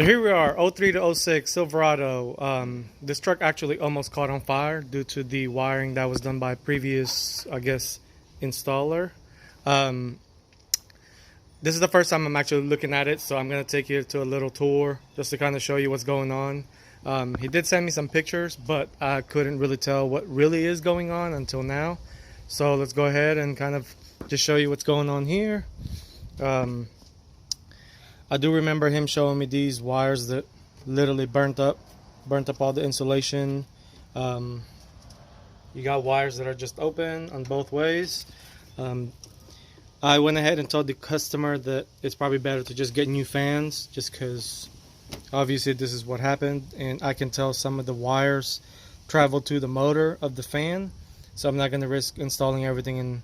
So here we are, '03 to '06 Silverado. This truck actually almost caught on fire due to the wiring that was done by a previous, I guess, installer. Um, this is the first time I'm actually looking at it, so I'm going to take you to a little tour just to kind of show you what's going on. He did send me some pictures, but I couldn't really tell what really is going on until now. So let's go ahead and kind of just show you what's going on here. I do remember him showing me these wires that literally burnt up all the insulation. You got wires that are just open on both ways. I went ahead and told the customer that it's probably better to just get new fans, just because obviously this is what happened, and I can tell some of the wires travel to the motor of the fan, so I'm not going to risk installing everything and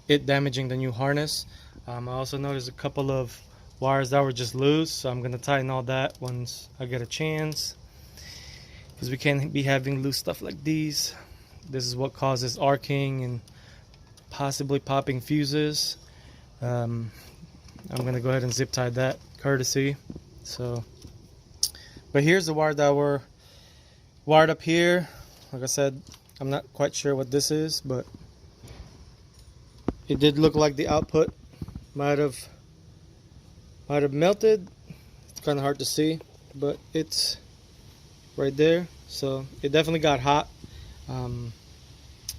it damaging the new harness. I also noticed a couple of wires that were just loose, so I'm going to tighten all that once I get a chance, because we can't be having loose stuff like these. This is what causes arcing and possibly popping fuses. I'm going to go ahead and zip tie that courtesy. But here's the wire that were wired up here. Like I said, I'm not quite sure what this is, but it did look like the output might have melted. It's kind of hard to see, but it's right there. So it definitely got hot.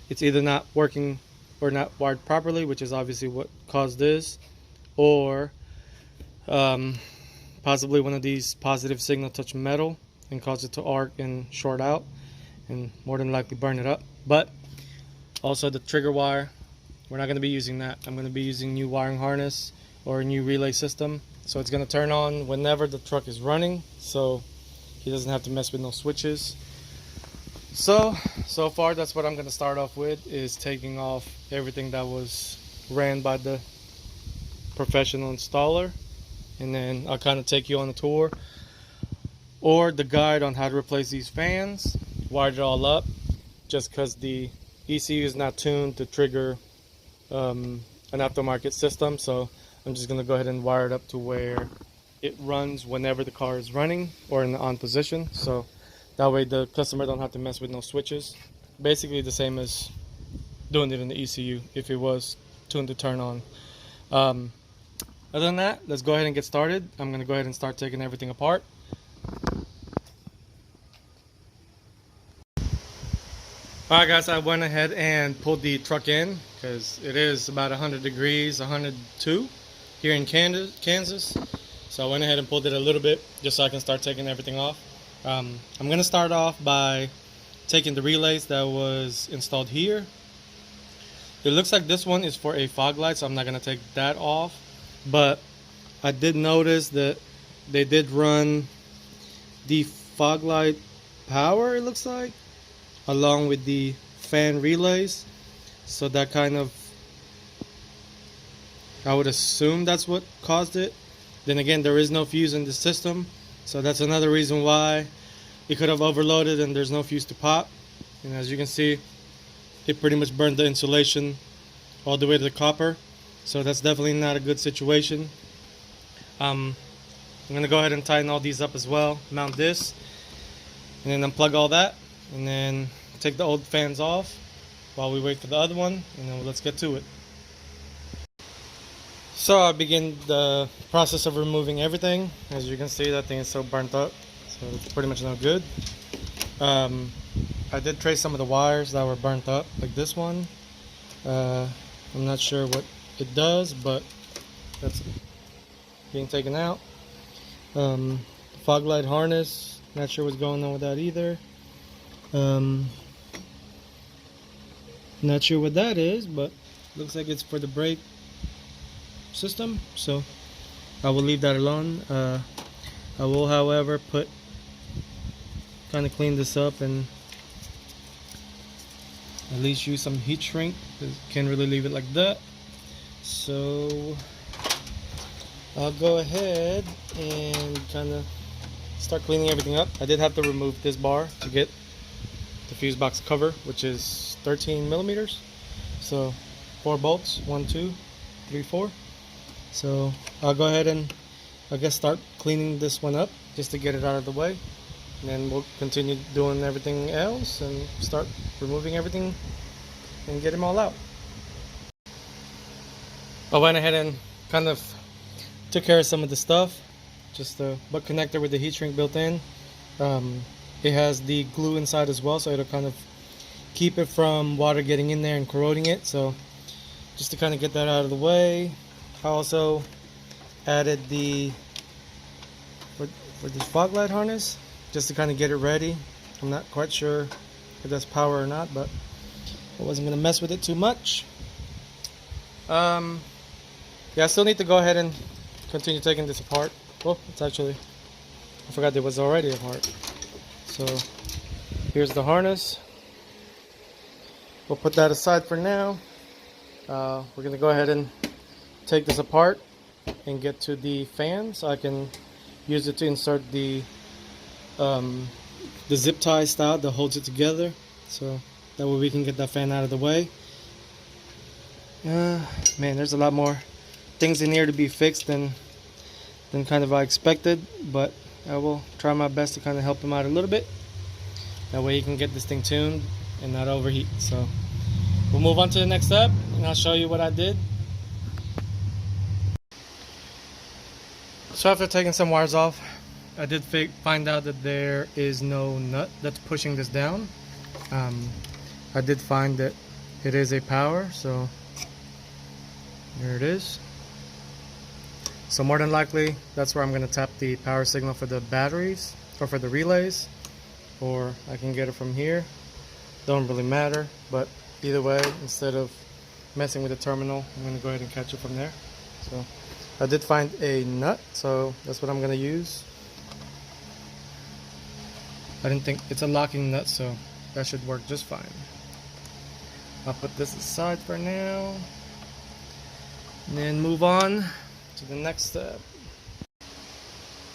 It's either not working or not wired properly, which is obviously what caused this, or possibly one of these positive signal touch metal and cause it to arc and short out and more than likely burn it up. But also the trigger wire, we're not going to be using that. I'm going to be using new wiring harness or a new relay system, so it's going to turn on whenever the truck is running, so he doesn't have to mess with no switches. So far that's what I'm going to start off with, is taking off everything that was ran by the professional installer, and then I'll kind of take you on a tour or the guide on how to replace these fans. Wired it all up just because the ECU is not tuned to trigger an aftermarket system, so I'm just going to go ahead and wire it up to where it runs whenever the car is running or in the on position, so that way the customer don't have to mess with no switches. Basically the same as doing it in the ECU if it was tuned to turn on. Other than that, let's go ahead and get started. I'm going to go ahead and start taking everything apart. Alright guys, I went ahead and pulled the truck in because it is about 100 degrees, 102 here in Kansas. So I went ahead and pulled it a little bit just so I can start taking everything off. I'm going to start off by taking the relays that was installed here. It looks like this one is for a fog light, so I'm not going to take that off. But I did notice that they did run the fog light power, it looks like, along with the fan relays. So that kind of, I would assume that's what caused it. Then again, there is no fuse in the system, so that's another reason why it could have overloaded and there's no fuse to pop. And as you can see, it pretty much burned the insulation all the way to the copper, so that's definitely not a good situation. I'm gonna go ahead and tighten all these up as well, mount this, and then unplug all that, and then take the old fans off while we wait for the other one, and then let's get to it. So I begin the process of removing everything. As you can see, that thing is so burnt up, so it's pretty much no good. I did trace some of the wires that were burnt up, like this one. I'm not sure what it does, but that's being taken out. Fog light harness, not sure what's going on with that either. Not sure what that is, but looks like it's for the brake system, so I will leave that alone. I will, however, kind of clean this up and at least use some heat shrink. Can't really leave it like that, so I'll go ahead and kind of start cleaning everything up. I did have to remove this bar to get the fuse box cover, which is 13 millimeters, so 4 bolts, 1 2 3 4. So I'll go ahead and I guess start cleaning this one up just to get it out of the way. And then we'll continue doing everything else and start removing everything and get them all out. I went ahead and kind of took care of some of the stuff. Just the butt connector with the heat shrink built in. It has the glue inside as well, so it'll kind of keep it from water getting in there and corroding it. So just to kind of get that out of the way. I also added the for this fog light harness just to kind of get it ready. I'm not quite sure if that's power or not, but I wasn't going to mess with it too much. Yeah, I still need to go ahead and continue taking this apart. Oh, it's actually, I forgot it was already apart. So here's the harness. We'll put that aside for now. We're going to go ahead and take this apart and get to the fan so I can use it to insert the zip tie style that holds it together, so that way we can get that fan out of the way. Man, there's a lot more things in here to be fixed than kind of I expected, but I will try my best to kind of help him out a little bit. That way you can get this thing tuned and not overheat. So we'll move on to the next step and I'll show you what I did. So after taking some wires off, I did find out that there is no nut that's pushing this down. I did find that it is a power, so there it is. So more than likely, that's where I'm going to tap the power signal for the batteries or for the relays, or I can get it from here. Don't really matter, but either way, instead of messing with the terminal, I'm going to go ahead and catch it from there. So I did find a nut, so that's what I'm going to use. I didn't think it's a locking nut, so that should work just fine. I'll put this aside for now and then move on to the next step.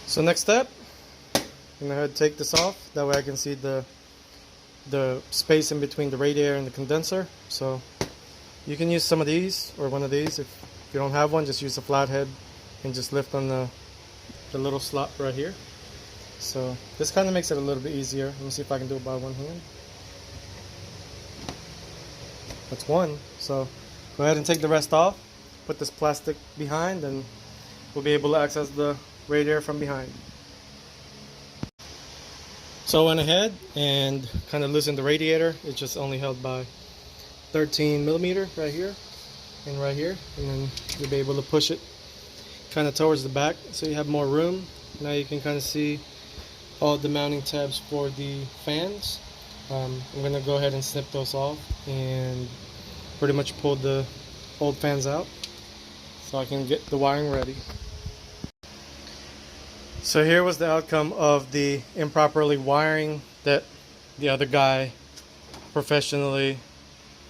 So next step, I'm going to go ahead and take this off. That way I can see the space in between the radiator and the condenser. So you can use some of these or one of these. If you don't have one, just use a flathead and just lift on the little slot right here. So this kind of makes it a little bit easier. Let me see if I can do it by one hand. That's one. So go ahead and take the rest off. Put this plastic behind and we'll be able to access the radiator from behind. So I went ahead and kind of loosened the radiator. It's just only held by 13 millimeter right here and right here, and then you'll be able to push it kind of towards the back so you have more room. Now you can kind of see all the mounting tabs for the fans. I'm going to go ahead and snip those off and pretty much pull the old fans out so I can get the wiring ready. So here was the outcome of the improperly wiring that the other guy professionally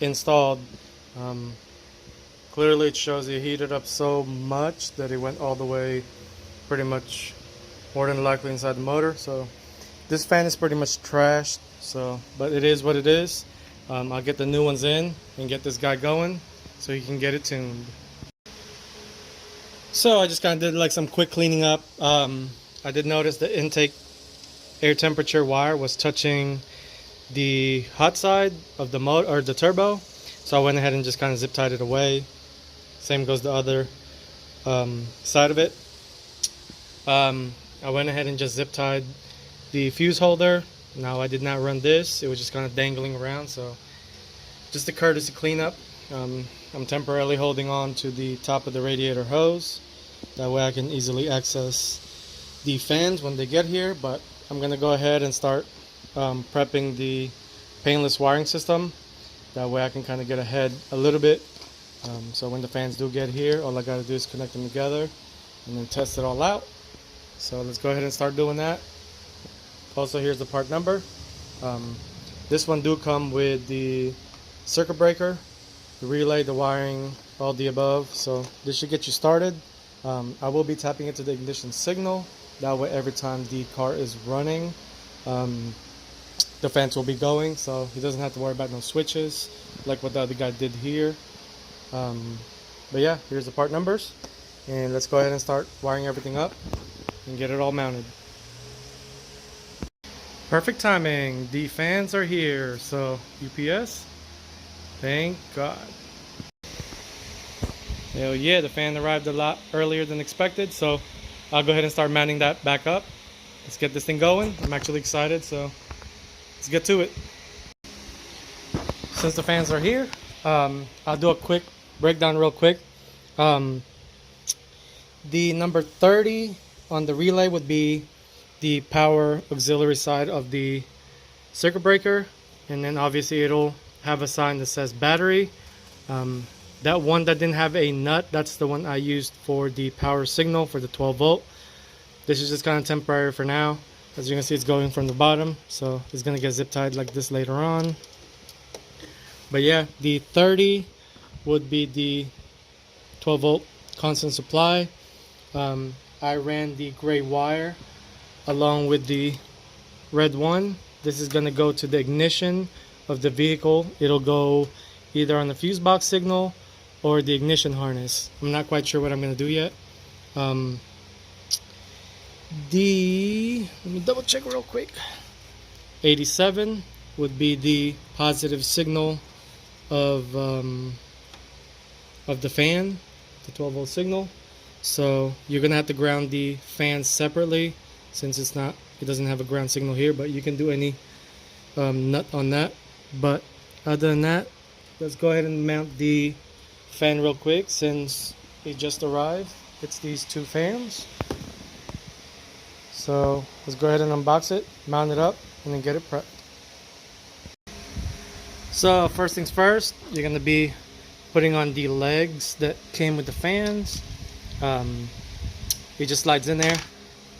installed. Clearly it shows he heated up so much that it went all the way pretty much more than likely inside the motor. So this fan is pretty much trashed, so but it is what it is. I'll get the new ones in and get this guy going so he can get it tuned. So I just kind of did like some quick cleaning up. I did notice the intake air temperature wire was touching the hot side of the motor or the turbo, so I went ahead and just kind of zip tied it away. Same goes the other side of it. I went ahead and just zip tied the fuse holder. Now I did not run this, it was just kind of dangling around, so just a courtesy cleanup. I'm temporarily holding on to the top of the radiator hose, that way I can easily access the fans when they get here. But I'm going to go ahead and start prepping the painless wiring system, that way I can kind of get ahead a little bit. So when the fans do get here, all I got to do is connect them together and then test it all out. So let's go ahead and start doing that. Also, here's the part number. This one do come with the circuit breaker, the relay, the wiring, all the above. So this should get you started. I will be tapping into the ignition signal. That way every time the car is running, the fans will be going, so he doesn't have to worry about no switches like what the other guy did here. But yeah, here's the part numbers. and let's go ahead and start wiring everything up and get it all mounted. Perfect timing, the fans are here, so UPS, thank God. Hell yeah, the fan arrived a lot earlier than expected, so I'll go ahead and start mounting that back up. Let's get this thing going. I'm actually excited, so let's get to it. Since the fans are here, I'll do a quick breakdown real quick. The number 30 on the relay would be the power auxiliary side of the circuit breaker, and then obviously it'll have a sign that says battery. That one that didn't have a nut, that's the one I used for the power signal for the 12 volt. This is just kind of temporary for now. As you can see, it's going from the bottom, so it's gonna get zip tied like this later on. But yeah, the 30 would be the 12 volt constant supply. I ran the gray wire along with the red one. This is gonna go to the ignition of the vehicle. It'll go either on the fuse box signal or the ignition harness. I'm not quite sure what I'm gonna do yet. Let me double check real quick. 87 would be the positive signal of the fan, the 12 volt signal. So you're gonna have to ground the fans separately since it doesn't have a ground signal here, but you can do any nut on that. But other than that, let's go ahead and mount the fan real quick since it just arrived. It's these two fans. So let's go ahead and unbox it, mount it up, and then get it prepped. So first things first, you're going to be putting on the legs that came with the fans. It just slides in there.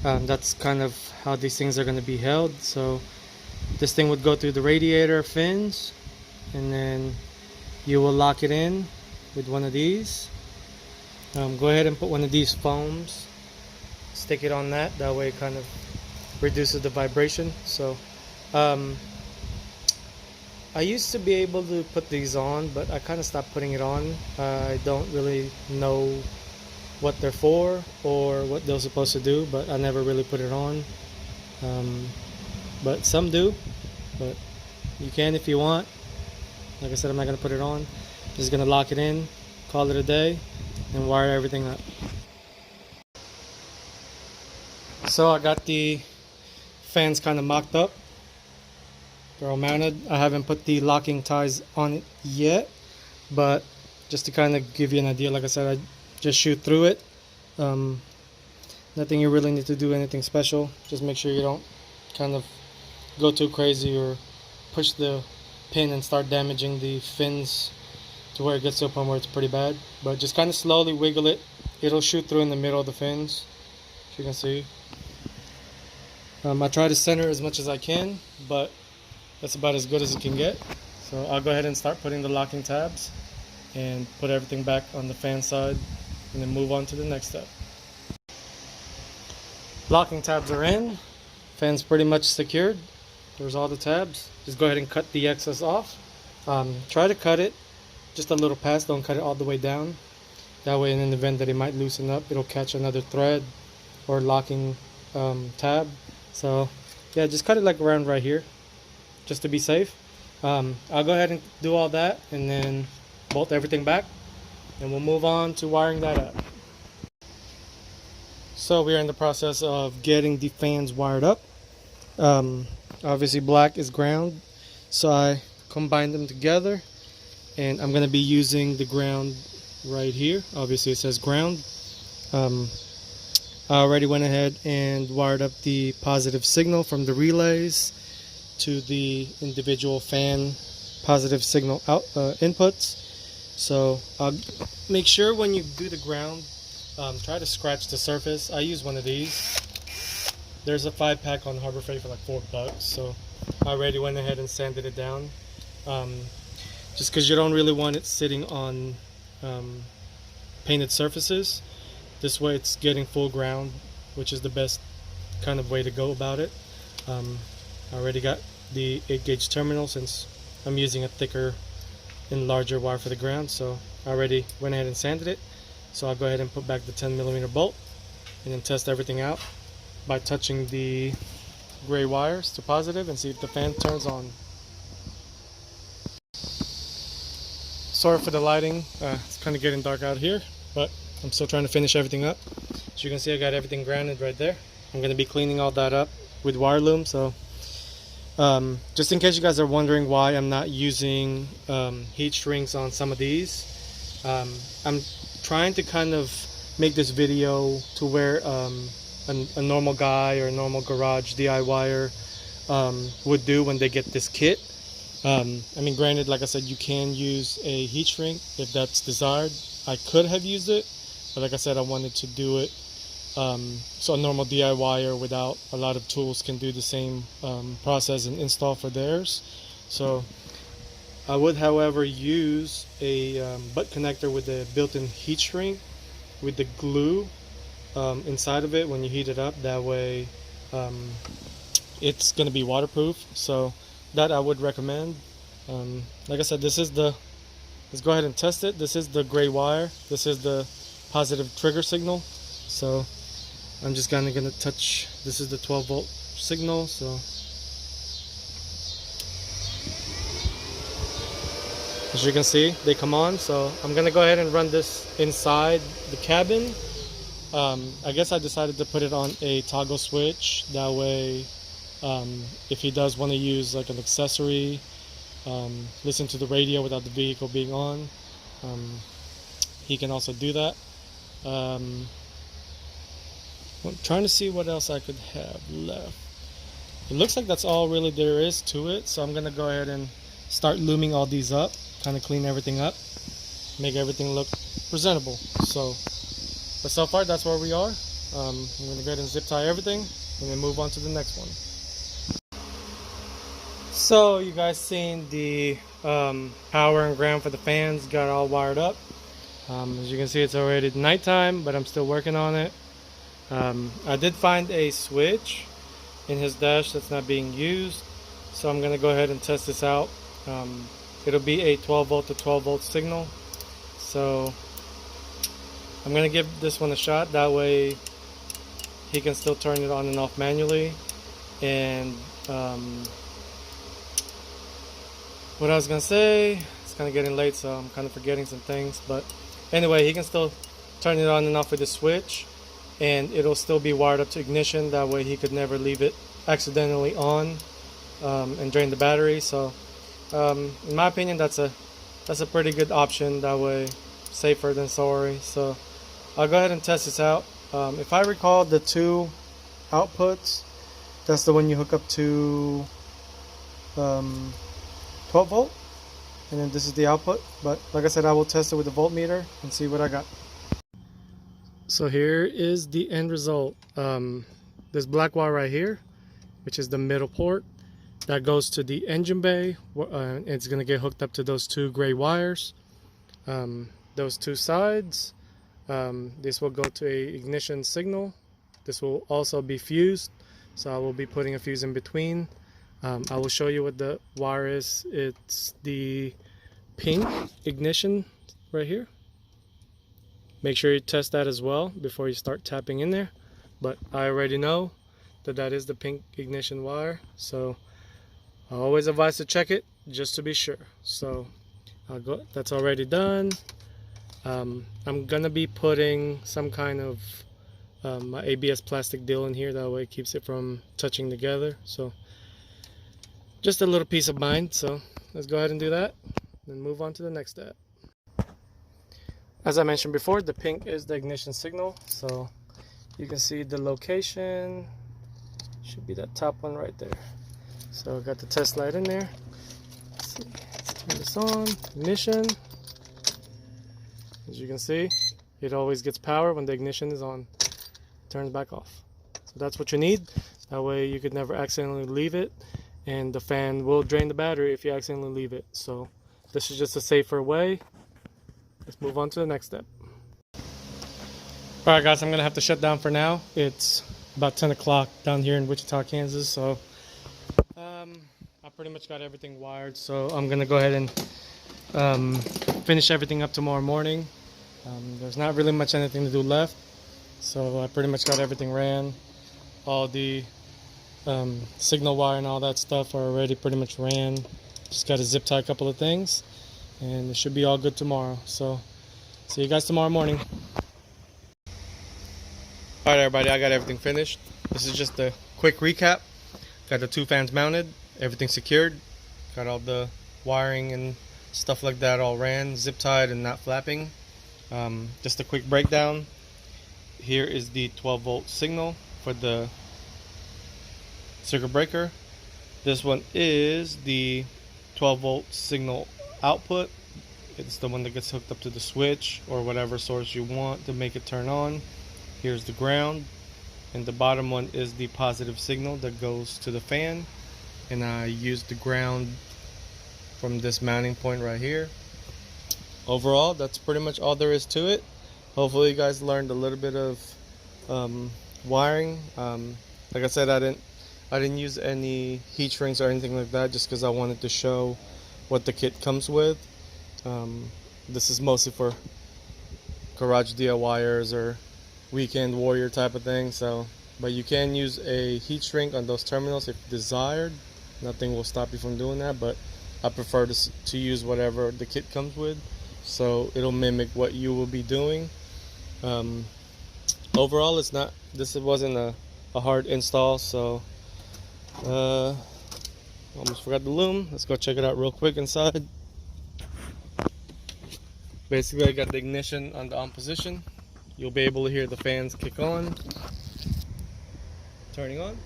That's kind of how these things are going to be held. So this thing would go through the radiator fins, and then you will lock it in with one of these. Go ahead and put one of these foams, stick it on that way it kind of reduces the vibration. So I used to be able to put these on, but I kind of stopped putting it on. I don't really know what they're for or what they're supposed to do, but I never really put it on. But some do, but you can if you want. Like I said, I'm not going to put it on. Just going to lock it in, call it a day, and wire everything up. So I got the fans kind of mocked up. They're all mounted. I haven't put the locking ties on it yet, but just to kind of give you an idea, like I said, I just shoot through it. Nothing you really need to do anything special. Just make sure you don't kind of go too crazy or push the pin and start damaging the fins to where it gets to a point where it's pretty bad. But just kind of slowly wiggle it. It'll shoot through in the middle of the fins, as you can see. I try to center as much as I can, but that's about as good as it can get. So I'll go ahead and start putting the locking tabs and put everything back on the fan side and then move on to the next step. Locking tabs are in, fan's pretty much secured. There's all the tabs. Just go ahead and cut the excess off. Try to cut it just a little past, don't cut it all the way down. That way, in the event that it might loosen up, it'll catch another thread or locking tab. So yeah, just cut it like around right here, just to be safe. I'll go ahead and do all that and then bolt everything back, and we'll move on to wiring that up. So we are in the process of getting the fans wired up. Obviously black is ground, so I combined them together, and I'm going to be using the ground right here. Obviously it says ground. I already went ahead and wired up the positive signal from the relays to the individual fan positive signal out inputs. So make sure when you do the ground, try to scratch the surface. I use one of these. There's a 5-pack on Harbor Freight for like $4, so I already went ahead and sanded it down. Just because you don't really want it sitting on painted surfaces. This way it's getting full ground, which is the best kind of way to go about it. I already got the 8-gauge terminal since I'm using a thicker and larger wire for the ground, so I already went ahead and sanded it. So I'll go ahead and put back the 10mm bolt and then test everything out by touching the gray wires to positive and see if the fan turns on. Sorry for the lighting, it's kind of getting dark out here, but I'm still trying to finish everything up. As you can see, I got everything grounded right there. I'm going to be cleaning all that up with wire loom. So just in case you guys are wondering why I'm not using heat shrinks on some of these, I'm trying to kind of make this video to where a normal guy or a normal garage DIYer would do when they get this kit. I mean, granted, like I said, you can use a heat shrink if that's desired. I could have used it, but like I said, I wanted to do it so a normal DIYer without a lot of tools can do the same process and install for theirs. So I would, however, use a butt connector with a built-in heat shrink with the glue inside of it when you heat it up. That way it's going to be waterproof. So that I would recommend. Like I said, let's go ahead and test it. This is the gray wire. This is the positive trigger signal. So I'm just gonna touch, this is the 12-volt signal. So as you can see, they come on. So I'm gonna go ahead and run this inside the cabin. I guess I decided to put it on a toggle switch. That way, if he does want to use like an accessory, listen to the radio without the vehicle being on, he can also do that. I'm trying to see what else I could have left. It looks like that's all really there is to it, so I'm gonna go ahead and start looming all these up, kind of clean everything up, make everything look presentable. But so far that's where we are. I'm gonna go ahead and zip tie everything and then move on to the next one. So you guys seen the power and ground for the fans got all wired up. As you can see, it's already nighttime, but I'm still working on it. I did find a switch in his dash that's not being used, so I'm gonna go ahead and test this out. It'll be a 12-volt to 12-volt signal, so I'm gonna give this one a shot. That way he can still turn it on and off manually. And what I was gonna say, it's kind of getting late, so I'm kind of forgetting some things, but anyway, he can still turn it on and off with the switch, and it'll still be wired up to ignition. That way he could never leave it accidentally on and drain the battery. So in my opinion, that's a pretty good option. That way, safer than sorry. So I'll go ahead and test this out. If I recall, the two outputs, that's the one you hook up to 12 volt, and then this is the output. But like I said, I will test it with the voltmeter and see what I got. So here is the end result. This black wire right here, which is the middle port, that goes to the engine bay. It's going to get hooked up to those two gray wires. Those two sides, this will go to a ignition signal. This will also be fused, so I will be putting a fuse in between. I will show you what the wire is. It's the pink ignition right here. Make sure you test that as well before you start tapping in there. But I already know that that is the pink ignition wire, so I always advise to check it just to be sure. So that's already done. I'm gonna be putting some kind of ABS plastic deal in here. That way it keeps it from touching together. So just a little peace of mind. So let's go ahead and do that and move on to the next step. As I mentioned before, the pink is the ignition signal. So you can see the location should be that top one right there. So I got the test light in there. Let's see. Let's turn this on. Ignition. As you can see, it always gets power when the ignition is on. It turns back off. So that's what you need. That way you could never accidentally leave it, and the fan will drain the battery if you accidentally leave it. So this is just a safer way. Let's move on to the next step. Alright guys, I'm gonna have to shut down for now. It's about 10 o'clock down here in Wichita, Kansas. So I pretty much got everything wired. So I'm gonna go ahead and finish everything up tomorrow morning. There's not really much anything to do left, so I pretty much got everything ran. All the signal wire and all that stuff are already pretty much ran. Just got to zip tie a couple of things, and it should be all good tomorrow. So see you guys tomorrow morning. Alright everybody, I got everything finished. This is just a quick recap. Got the 2 fans mounted, everything secured, got all the wiring and stuff like that all ran, zip tied and not flapping. Just a quick breakdown. Here is the 12-volt signal for the circuit breaker. This one is the 12-volt signal output. It's the one that gets hooked up to the switch or whatever source you want to make it turn on. Here's the ground, and the bottom one is the positive signal that goes to the fan, and I used the ground from this mounting point right here. Overall, that's pretty much all there is to it. Hopefully you guys learned a little bit of wiring. Like I said, I didn't use any heat shrinks or anything like that, just because I wanted to show what the kit comes with. This is mostly for garage DIYers or weekend warrior type of thing. So, but you can use a heat shrink on those terminals if desired. Nothing will stop you from doing that, but I prefer to use whatever the kit comes with, so it'll mimic what you will be doing. Overall, this wasn't a hard install. So almost forgot the loom. Let's go check it out real quick inside. Basically, I got the ignition on the on position. You'll be able to hear the fans kick on, turning on.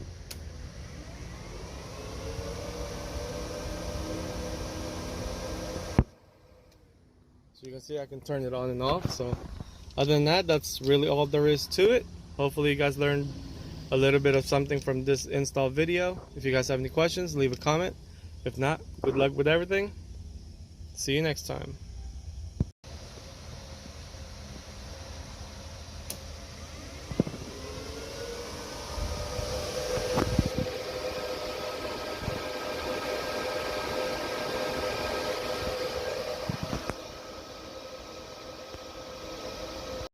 So you can see I can turn it on and off. So other than that, that's really all there is to it. Hopefully you guys learned a little bit of something from this install video. If you guys have any questions, leave a comment. If not, good luck with everything. See you next time.